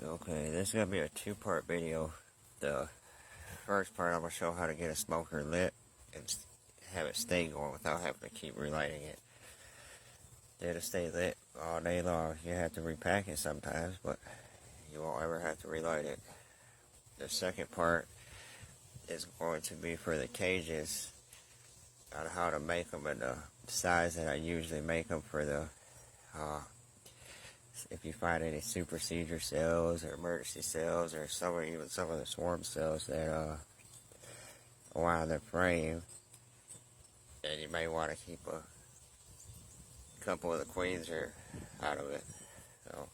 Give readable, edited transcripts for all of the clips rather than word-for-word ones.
Okay, this is going to be a two-part video. The first part, I'm going to show how to get a smoker lit and have it stay going without having to keep relighting it. It'll stay lit all day long. You have to repack it sometimes, but you won't ever have to relight it. The second part is going to be for the cages, on how to make them in the size that I usually make them for the if you find any supersedure cells or emergency cells or even some of the swarm cells that around the frame, then you may want to keep a couple of the queens out of it. So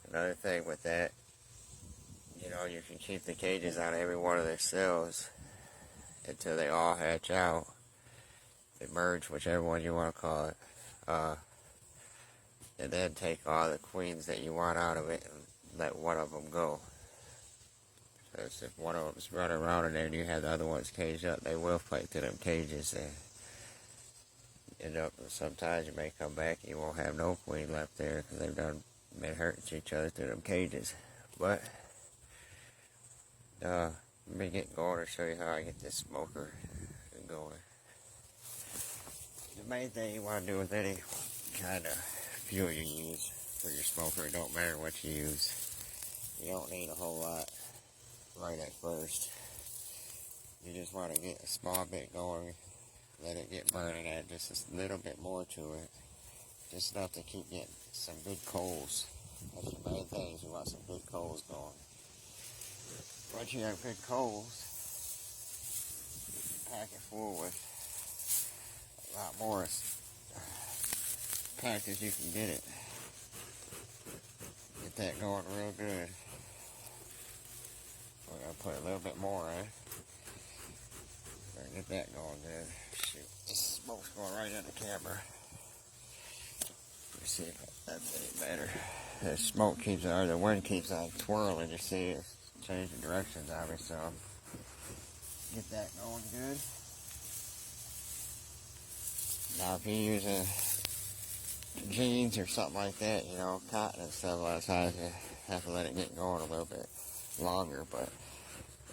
another thing with that, you can keep the cages out of every one of their cells until they all hatch out, emerge, whichever one you want to call it. And then take all the queens that you want out of it and let one of them go. So if one of them's running around in there and you have the other ones caged up, they will fight to them cages and sometimes you may come back and you won't have no queen left there because they've been hurting each other through them cages. But let me get going and show you how I get this smoker going. The main thing you want to do with any kind of fuel you use for your smoker, it don't matter what you use. You don't need a whole lot right at first. You just want to get a small bit going, let it get burning, add just a little bit more to it. Just enough to keep getting some good coals. That's the main thing, is you want some good coals going. Once you have good coals, you can pack it full with a lot more packed as you can get it. Get that going real good. We're going to put a little bit more in. Get that going good. Shoot, this smoke's going right in the camera. You see if that's any better. The smoke keeps on, or the wind keeps on twirling. You see it's changing directions on me, so get that going good. Now if you use jeans or something like that, cotton and stuff, a lot of times you have to let it get going a little bit longer, but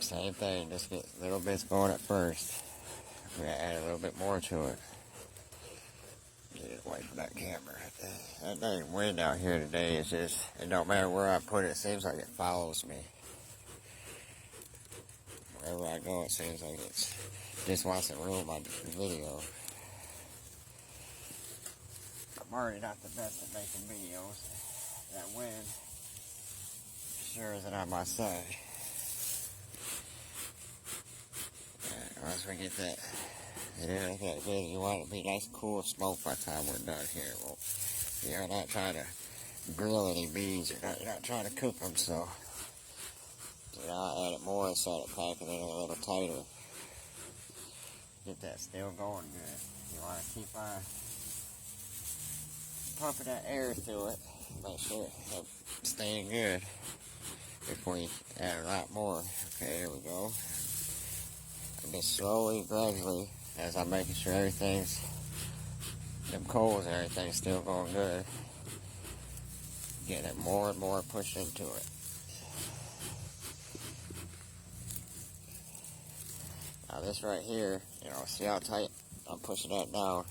same thing, just get little bits going at first. We're going to add a little bit more to it. Get it away from that camera. That dang wind out here today is just, it don't matter where I put it, it seems like it follows me. Wherever I go, it seems like it just wants to ruin my video. I'm already not the best at making videos. That wind sure isn't on my side. Once we get that, like that good, you want it to be nice, cool smoke by the time we're done here. Well, you're not trying to grill any bees, you're not trying to cook them, so I'll add it more and start packing it a little tighter. Get that still going good. You want to keep on pumping that air through it. Make sure it's staying good before you add a lot more. Okay, here we go. And just slowly, gradually, as I'm making sure them coals and everything's still going good, getting it more and more pushed into it. Now this right here, see how tight I'm pushing that down?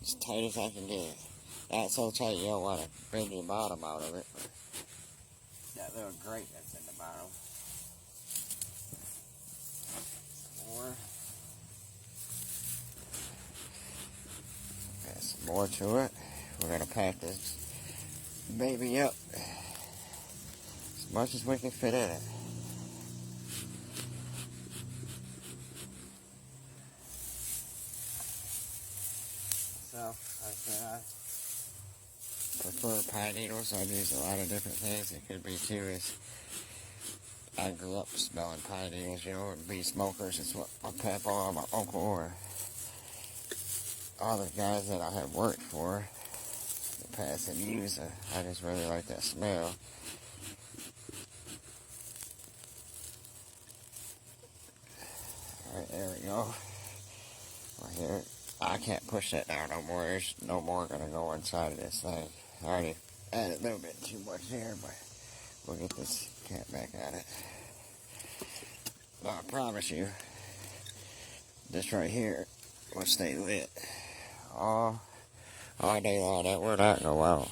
As tight as I can get it. Not so tight you don't want to bring your bottom out of it, but that little grate that's in the bottom. More. Add some more to it. We're going to pack this baby up as much as we can fit in it. So, like I said, I prefer pine needles. I've used a lot of different things. It could be too is I grew up smelling pine needles, and bee smokers. It's what my papa or my uncle or all the guys that I have worked for in the past have used. I just really like that smell. Alright, there we go. Right here. I can't push that down no more. There's no more going to go inside of this thing. I already added a little bit too much there, but We'll get this cat back at it. But I promise you, this right here will stay lit all day long. That will not go out.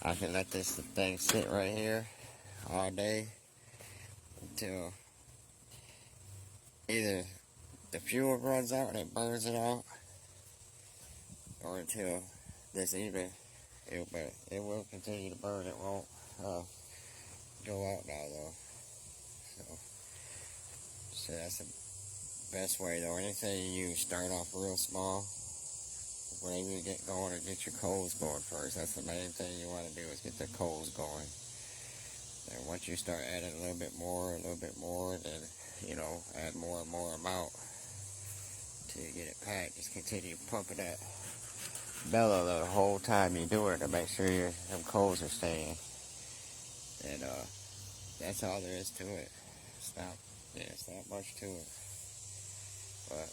I can let this thing sit right here all day until either the fuel runs out and it burns it out, or until this evening it will continue to burn. It won't go out now though. So that's the best way though. Anything you start off real small. Whenever you get going, or get your coals going first. That's the main thing you want to do, is get the coals going. And once you start adding a little bit more, then, you know, add more and more amount till you get it packed. Just continue pumping that bellow the whole time you do it to make sure them coals are staying. And that's all there is to it. It's not much to it. But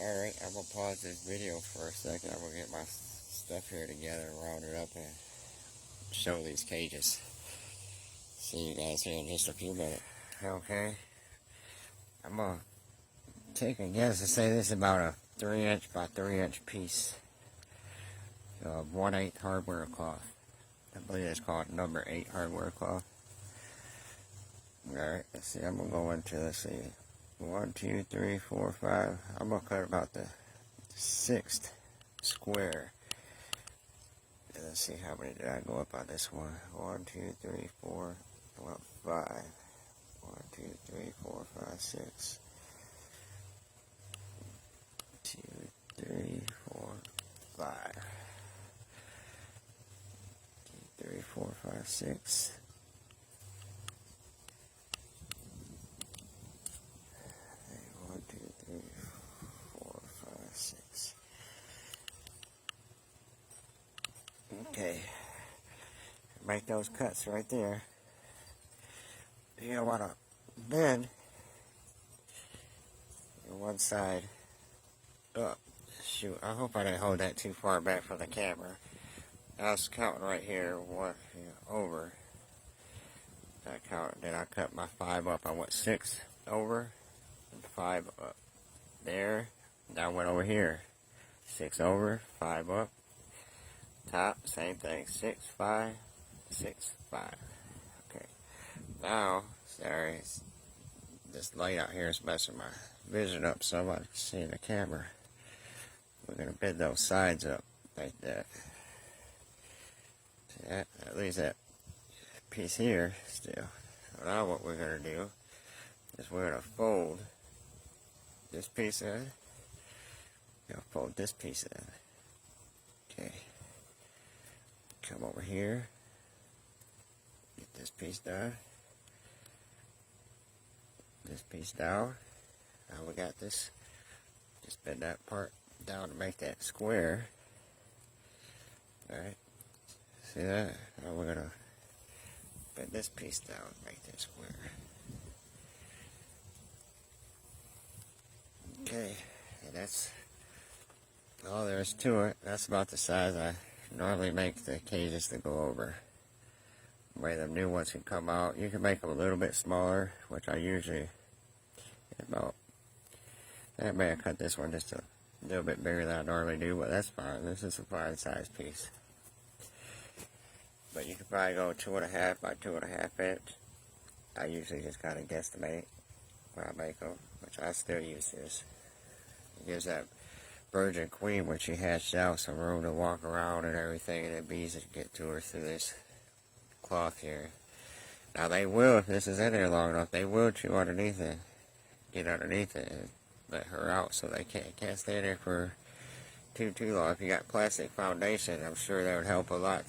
alright, I'm going to pause this video for a second. I'm going to get my stuff here together and round it up and show these cages. See you guys here in just a few minutes. Okay. I'm going to take a guess to say this is about a 3" by 3" piece of 1/8 hardware cloth. I believe it's called number 8 hardware cloth. Alright, let's see. I'm going to go into, let's see. 1, 2, 3, 4, 5. I'm going to cut about the 6th square. And let's see how many did I go up on this one. 1, 2, 3, 4, well, 5. 1, 2, 3, 4, 5, 6. 2, 3, 4, 5. 2, 3, 4, 5, 6. 6. Okay, make those cuts right there. You don't want to bend your one side up. Shoot, I hope I didn't hold that too far back from the camera. I was counting right here, over. I counted, then I cut my 5 up. I went 6 over and 5 up. There. Now I went over here. 6 over, 5 up. Top, same thing. 6, 5, 6, 5. Okay. Now, sorry, this light out here is messing my vision up so much. See in the camera. We're going to bend those sides up like that. See that? That leaves that piece here still. So now what we're going to do is we're going to fold this piece in. We're going to fold this piece in. Okay. Come over here. Get this piece done. This piece down. Now we got this. Just bend that part down to make that square. Alright. See that? Now we're going to bend this piece down to make that square. Okay. And that's all there is to it. That's about the size I normally make the cages to go over. The way the new ones can come out. You can make them a little bit smaller, which I usually about. I may have cut this one just a little bit bigger than I normally do, but that's fine. This is a fine size piece. But you could probably go 2.5 by 2.5 inch. I usually just kind of guesstimate when I make them, which I still use this. It gives that virgin queen when she hatched out some room to walk around and everything, and the bees can get to her through this cloth here. Now they will, if this is in there long enough, they will chew underneath it, get underneath it and let her out, so they can't stay in there for too long. If you got plastic foundation, I'm sure that would help a lot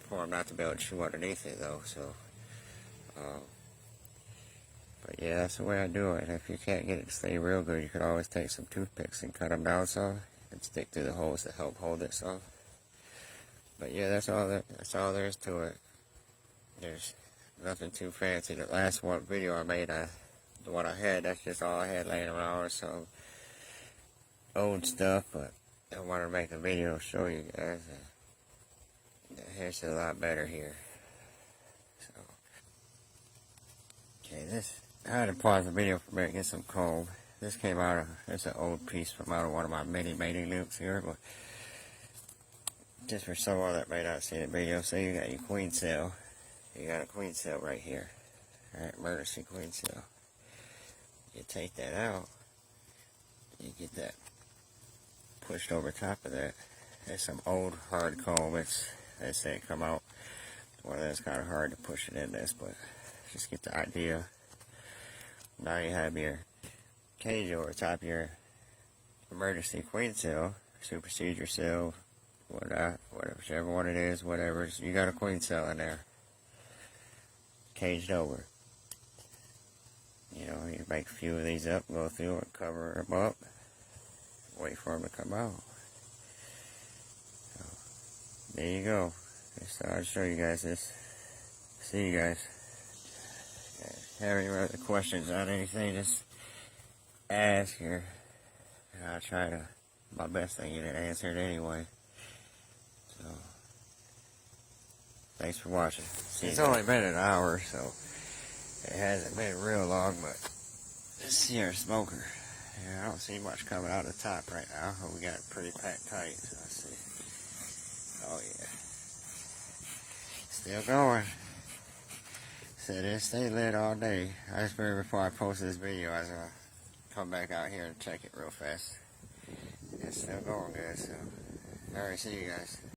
for them not to be able to chew underneath it though. So but yeah, that's the way I do it. If you can't get it to stay real good, you could always take some toothpicks and cut them down some and stick through the holes to help hold it some. But yeah, that's all there is to it. There's nothing too fancy. The last one video I made, the one I had, that's just all I had laying around, or some old stuff. But I wanted to make a video to show you guys. Here's a lot better here. Okay, this, I had to pause the video for a minute, get some comb. This came out of, it's an old piece from out of one of my mini mating loops here, but just for someone that may not see the video, so you got your queen cell. You got a queen cell right here. Alright, emergency queen cell. You take that out, you get that pushed over top of that. There's some old hard comb, they say it come out. Well, that's kind of hard to push it in this, but just get the idea. Now you have your cage over top of your emergency queen cell, supersedure cell, whatever, whichever one it is, whatever. You got a queen cell in there, caged over. You know, you make a few of these up, go through and cover them up, wait for them to come out. So, there you go. Just thought I'd show you guys this. See you guys. Have any other questions on anything, just ask here. And I'll try to, my best to get it answered anyway. So, thanks for watching. It's only been an hour, so it hasn't been real long, but this here smoker, yeah, I don't see much coming out of the top right now. We got it pretty packed tight, so let's see. Oh yeah. Still going. Said it stay lit all day. I just figured before I post this video, I was gonna come back out here and check it real fast. It's still going good, so alright, see you guys.